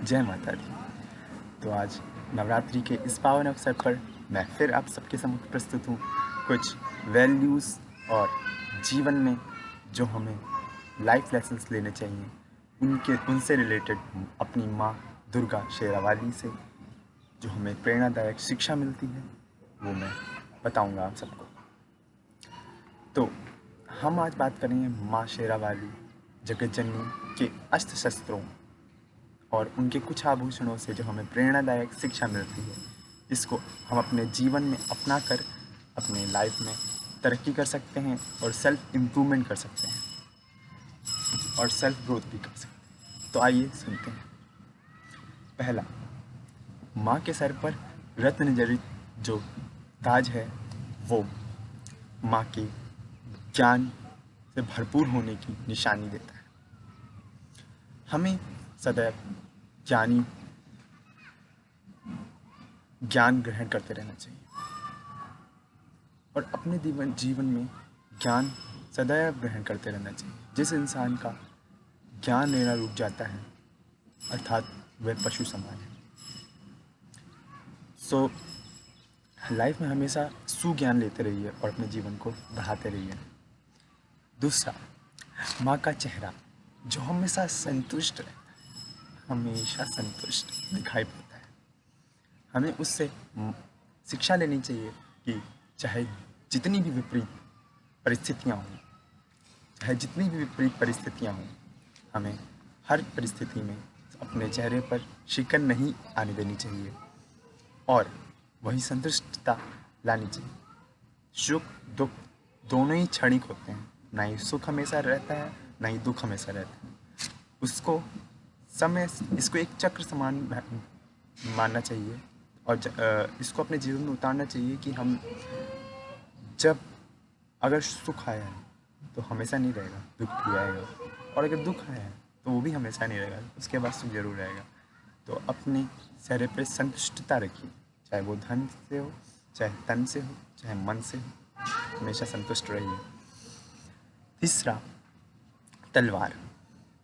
जय माता दी। तो आज नवरात्रि के इस पावन अवसर पर मैं फिर आप सबके सम्मुख प्रस्तुत हूँ कुछ वैल्यूज़ और जीवन में जो हमें लाइफ लेसन्स लेने चाहिए उनसे रिलेटेड अपनी माँ दुर्गा शेरावाली से जो हमें प्रेरणादायक शिक्षा मिलती है वो मैं बताऊँगा आप सबको। तो हम आज बात करेंगे माँ शेरावाली जगत जननी के अस्त्र शस्त्रों और उनके कुछ आभूषणों से जो हमें प्रेरणादायक शिक्षा मिलती है, इसको हम अपने जीवन में अपना कर अपने लाइफ में तरक्की कर सकते हैं और सेल्फ इम्प्रूवमेंट कर सकते हैं और सेल्फ ग्रोथ भी कर सकते हैं। तो आइए सुनते हैं। पहला, माँ के सर पर रत्न जड़ित जो ताज है वो माँ के ज्ञान से भरपूर होने की निशानी देता है। हमें सदैव ज्ञान ग्रहण करते रहना चाहिए और अपने जीवन में ज्ञान सदैव ग्रहण करते रहना चाहिए। जिस इंसान का ज्ञान लेना रुक जाता है अर्थात वह पशु समान है। सो लाइफ में हमेशा सुज्ञान लेते रहिए और अपने जीवन को बढ़ाते रहिए। दूसरा, माँ का चेहरा जो हमेशा संतुष्ट रहता है, हमेशा संतुष्ट दिखाई पड़ता है। हमें उससे शिक्षा लेनी चाहिए कि चाहे जितनी भी विपरीत परिस्थितियाँ हों, हमें हर परिस्थिति में अपने चेहरे पर शिकन नहीं आने देनी चाहिए और वही संतुष्टता लानी चाहिए। सुख दुख दोनों ही क्षणिक होते हैं, ना ही सुख हमेशा रहता है ना ही दुख हमेशा रहता है। इसको एक चक्र समान मानना चाहिए और इसको अपने जीवन में उतारना चाहिए कि हम जब अगर सुख आया है तो हमेशा नहीं रहेगा, दुख भी आएगा, और अगर दुख आया है तो वो भी हमेशा नहीं रहेगा, उसके बाद सुख जरूर रहेगा। तो अपने चेहरे पर संतुष्टता रखिए, चाहे वो धन से हो, चाहे तन से हो, चाहे मन से हो, हमेशा संतुष्ट रहिए। तीसरा, तलवार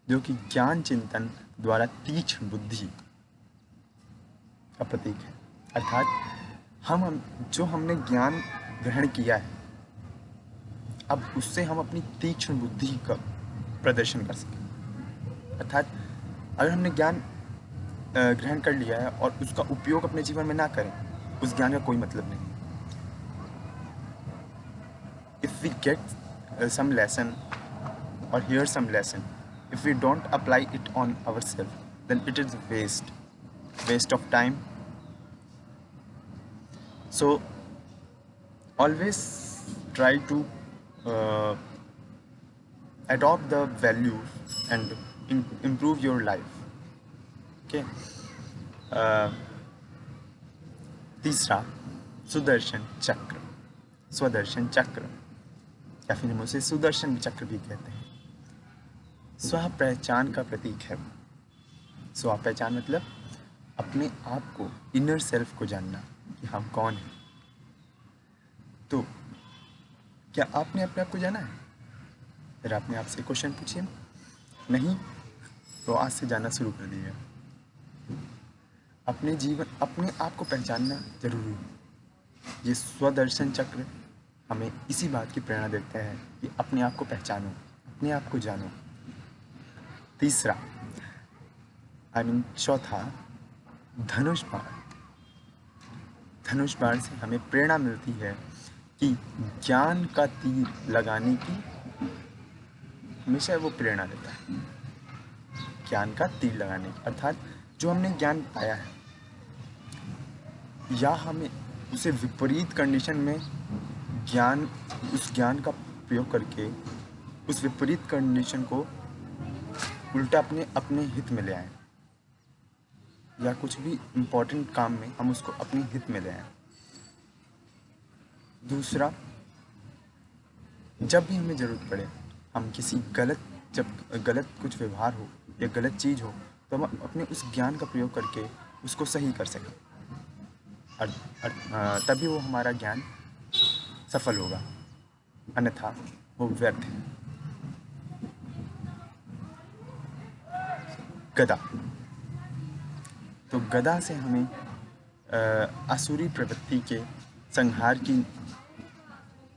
जो कि ज्ञान चिंतन द्वारा तीक्ष्ण बुद्धि का प्रतीक है। अर्थात हमने ज्ञान ग्रहण किया है, अब उससे हम अपनी तीक्ष्ण बुद्धि का प्रदर्शन कर सकें। अर्थात अगर हमने ज्ञान ग्रहण कर लिया है और उसका उपयोग अपने जीवन में ना करें, उस ज्ञान का कोई मतलब नहीं। If we get some lesson or hear some lesson, if we don't apply it on ourselves, then it is waste of time. So always try to adopt the values and improve your life. Okay. तीसरा, स्वदर्शन चक्र या फिर हम उसे सुदर्शन चक्र भी कहते हैं। स्व पहचान का प्रतीक है। स्व पहचान मतलब अपने आप को, इनर सेल्फ को जानना कि हम कौन हैं। तो क्या आपने अपने आप को जाना है? फिर आपने आपसे क्वेश्चन पूछिए, नहीं तो आज से जानना शुरू कर दीजिए। अपने आप को पहचानना जरूरी है। ये स्वदर्शन चक्र हमें इसी बात की प्रेरणा देता है कि अपने आप को पहचानो, अपने आप को जानो। तीसरा चौथा, धनुष बाण से हमें प्रेरणा मिलती है कि ज्ञान का तीर लगाने की हमेशा वो प्रेरणा देता है। ज्ञान का तीर लगाने की अर्थात जो हमने ज्ञान पाया है या हमें उसे विपरीत कंडीशन में उस ज्ञान का प्रयोग करके उस विपरीत कंडीशन को उल्टा अपने हित में ले आए, या कुछ भी इम्पोर्टेंट काम में हम उसको अपने हित में ले आए। दूसरा, जब भी हमें ज़रूरत पड़े, हम जब गलत कुछ व्यवहार हो या गलत चीज़ हो तो हम अपने उस ज्ञान का प्रयोग करके उसको सही कर सकें, तभी वो हमारा ज्ञान सफल होगा, अन्यथा वो व्यर्थ है। गदा तो गदा से हमें आसुरी प्रवृत्ति के संहार की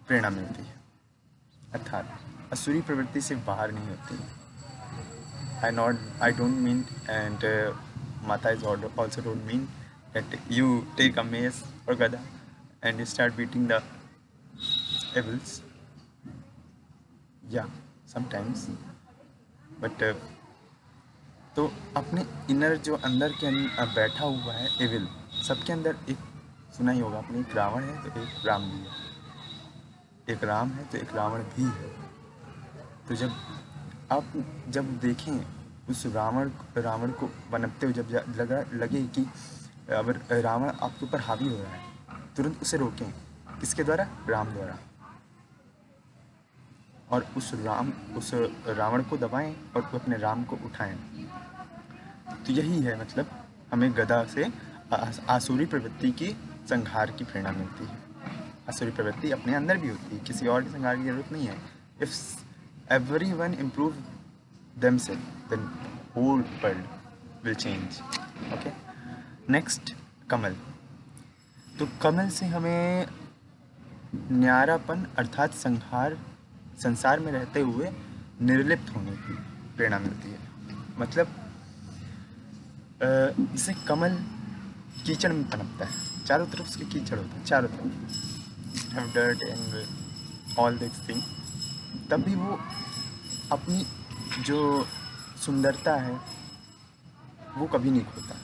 प्रेरणा मिलती है, अर्थात आसुरी प्रवृत्ति से बाहर नहीं होती। I don't mean, and Mata is also don't mean that you take a mace or gada and you start beating the evils. Yeah, sometimes, but तो अपने इनर जो अंदर के बैठा हुआ है एविल, सबके अंदर एक सुना ही होगा आपने, एक रावण है तो एक राम भी है, एक राम है तो एक रावण भी है। तो जब आप देखें उस रावण को बनते हुए, जब लगे कि अब रावण आपके ऊपर हावी हो रहा है, तुरंत उसे रोकें। किसके द्वारा? राम द्वारा। और उस रावण को दबाएं और अपने राम को उठाएं। तो यही है, मतलब हमें गदा से आसुरी प्रवृत्ति की संहार की प्रेरणा मिलती है। आसुरी प्रवृत्ति अपने अंदर भी होती है, किसी और के संहार की जरूरत नहीं है। If everyone improve themselves, then whole world will change. Okay, next, कमल। तो कमल से हमें न्यारापन अर्थात संसार में रहते हुए निर्लिप्त होने की प्रेरणा मिलती है। मतलब जैसे कमल कीचड़ में पनपता है, चारों तरफ उसके कीचड़ होता है, चारों तरफ have dirt and all these things, तब भी वो अपनी जो सुंदरता है वो कभी नहीं खोता।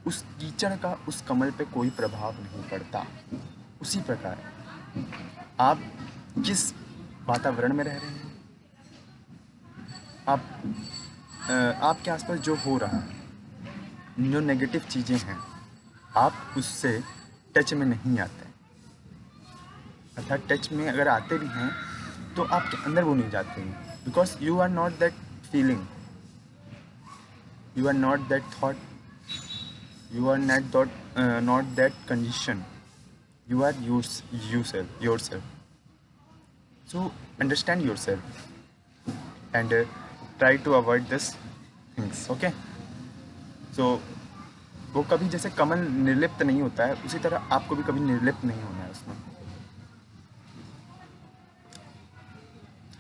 उस कीचड़ का उस कमल पे कोई प्रभाव नहीं पड़ता। उसी प्रकार आप जिस वातावरण में रह रहे हैं, आपके आसपास जो हो रहा है, जो नेगेटिव चीज़ें हैं, आप उससे टच में नहीं आते। अर्थात टच में अगर आते भी हैं तो आपके अंदर वो नहीं जाते हैं, because you are not that feeling, you are not that thought, you are not that condition, you are yourself. So understand yourself and try to avoid this things. Okay, so वो कभी जैसे कमल निर्लिप्त नहीं होता है, उसी तरह आपको भी कभी निर्लिप्त नहीं होना है उसमें।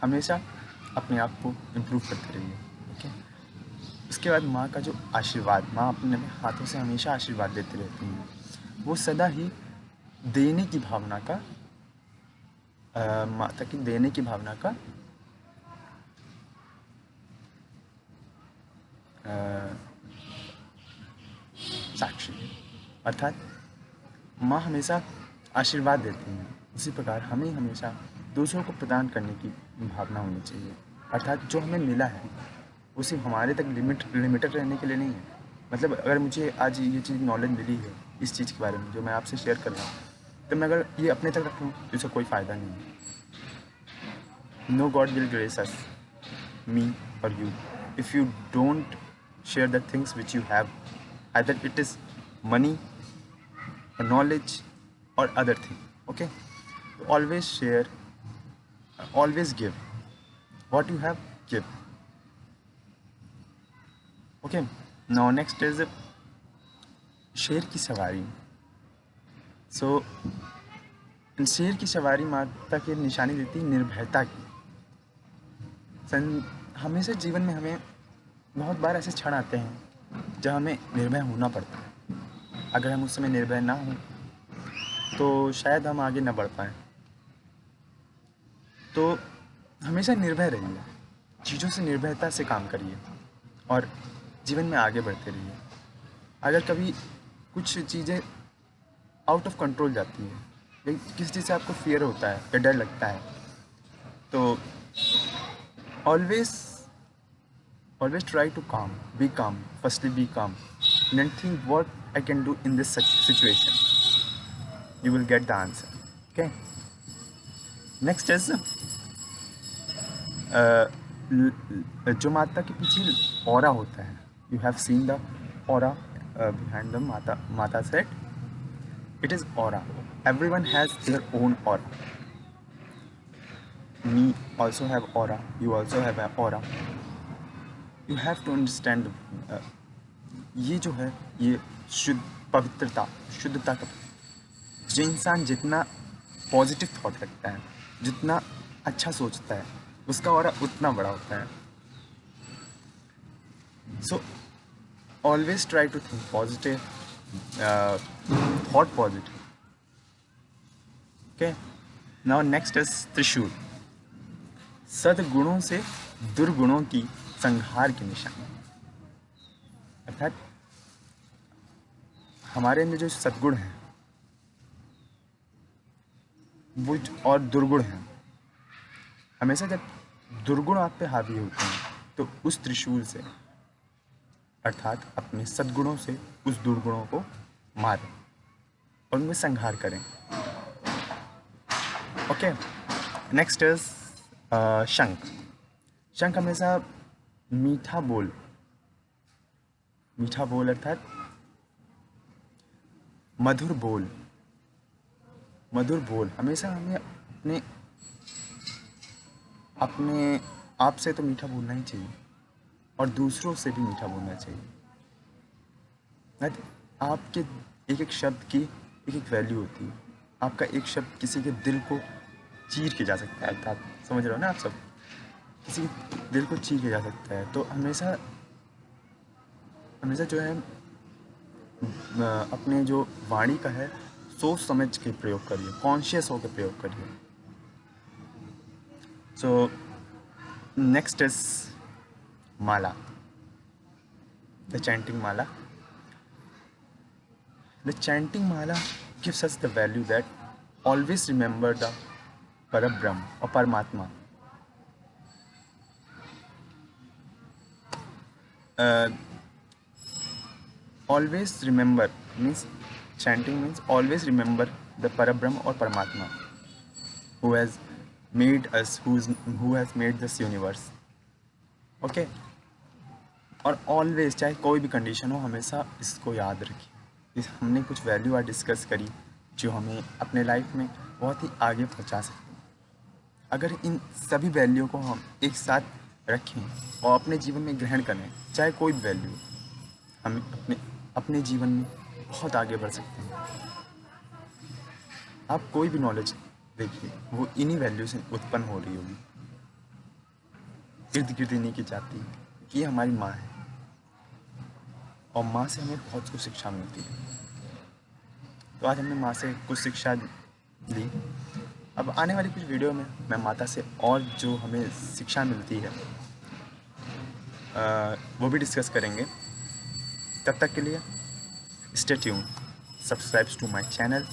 हमेशा अपने आप को इम्प्रूव करते रहिए। ओके, उसके बाद माँ का जो आशीर्वाद, माँ अपने हाथों से हमेशा आशीर्वाद देती रहती हैं। वो सदा ही देने की भावना का माता की देने की भावना का साक्षी है। अर्थात माँ हमेशा आशीर्वाद देती हैं, उसी प्रकार हमें हमेशा दूसरों को प्रदान करने की भावना होनी चाहिए। अर्थात जो हमें मिला है वो सिर्फ हमारे तक लिमिटेड रहने के लिए नहीं है। मतलब अगर मुझे आज ये चीज़ नॉलेज मिली है इस चीज़ के बारे में जो मैं आपसे शेयर कर रहा हूँ, तो मैं अगर ये अपने तक रखूँ तो इसका कोई फ़ायदा नहीं है। नो गॉड विल ग्रेस अस, मी और you, if you don't share the things which you have, either it is money or knowledge or other thing. Okay, so always share, always give what you have, give. Okay, now next is शेर की सवारी। So शेर की सवारी माता की निशानी देती है निर्भयता की। हमेशा जीवन में हमें बहुत बार ऐसे क्षण आते हैं जब हमें निर्भय होना पड़ता है। अगर हम उस समय निर्भय ना हों तो शायद हम आगे ना बढ़ पाएँ। तो हमेशा निर्भय रहिए, चीज़ों से निर्भयता से काम करिए और जीवन में आगे बढ़ते रहिए। अगर कभी कुछ चीज़ें आउट ऑफ कंट्रोल जाती है, किसी चीज़ से आपको फियर होता है या डर लगता है, तो always try to be calm, firstly be calm, and then think what I can do in this such situation. You will get the answer. Okay, next is जो माता के पीछे ऑरा होता है, you have seen the aura behind the mata's head. It is aura. Everyone has their own aura. Me also have aura, you also have an aura. You have to understand ये जो है ये पवित्रता, शुद्धता का, जो इंसान जितना पॉजिटिव थॉट रखता है, जितना अच्छा सोचता है, उसका ऑरा उतना बड़ा होता है। So always try to think positive, thought positive. Okay, now next is trishul. सद्गुणों से दुर्गुणों की संहार की निशानी। अर्थात हमारे अंदर जो सद्गुण हैं वो और दुर्गुण हैं, हमेशा जब दुर्गुण आप पे हावी होते हैं तो उस त्रिशूल से, अर्थात अपने सद्गुणों से उस दुर्गुणों को मारें और उनमें संहार करें। ओके, नेक्स्ट इज शंख। शंख हमेशा मीठा बोल, मीठा बोल अर्थात मधुर बोल, मधुर बोल हमेशा हमें अपने अपने आप से तो मीठा बोलना ही चाहिए और दूसरों से भी मीठा बोलना चाहिए। आपके एक एक शब्द की एक एक वैल्यू होती है। आपका एक शब्द किसी के दिल को चीर के जा सकता है, अर्थात समझ रहे हो ना आप सब, किसी के दिल को चीर के जा सकता है। तो हमेशा हमेशा जो है अपने जो वाणी का है सोच समझ के प्रयोग करिए, कॉन्शियस होकर प्रयोग करिए। So next is Mala, the chanting Mala. The chanting mala gives us the value that always remember the Parabrahm or Paramatma. Always remember means, chanting means always remember the Parabrahm or Paramatma who has made us, who has made this universe. Okay? और always चाहे कोई भी condition हो हमेशा इसको याद रखिए। इस हमने कुछ वैल्यू आज डिस्कस करी जो हमें अपने लाइफ में बहुत ही आगे पहुंचा सकती हैं। अगर इन सभी वैल्यू को हम एक साथ रखें और अपने जीवन में ग्रहण करें, चाहे कोई भी वैल्यू, हम अपने जीवन में बहुत आगे बढ़ सकते हैं। आप कोई भी नॉलेज देखिए वो इन्हीं वैल्यू से उत्पन्न हो रही होगी। इर्द गिर्द इन्हीं की जाती है। ये हमारी माँ है और माँ से हमें बहुत कुछ शिक्षा मिलती है। तो आज हमने माँ से कुछ शिक्षा ली। अब आने वाली कुछ वीडियो में मैं माता से और जो हमें शिक्षा मिलती है वो भी डिस्कस करेंगे। तब तक के लिए stay tune, subscribe to my channel,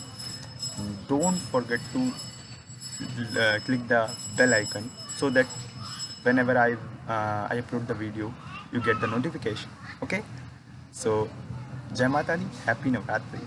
don't forget to click the bell icon so that whenever I upload the video you get the notification. Okay, so Jai Mata Di, happy Navratri.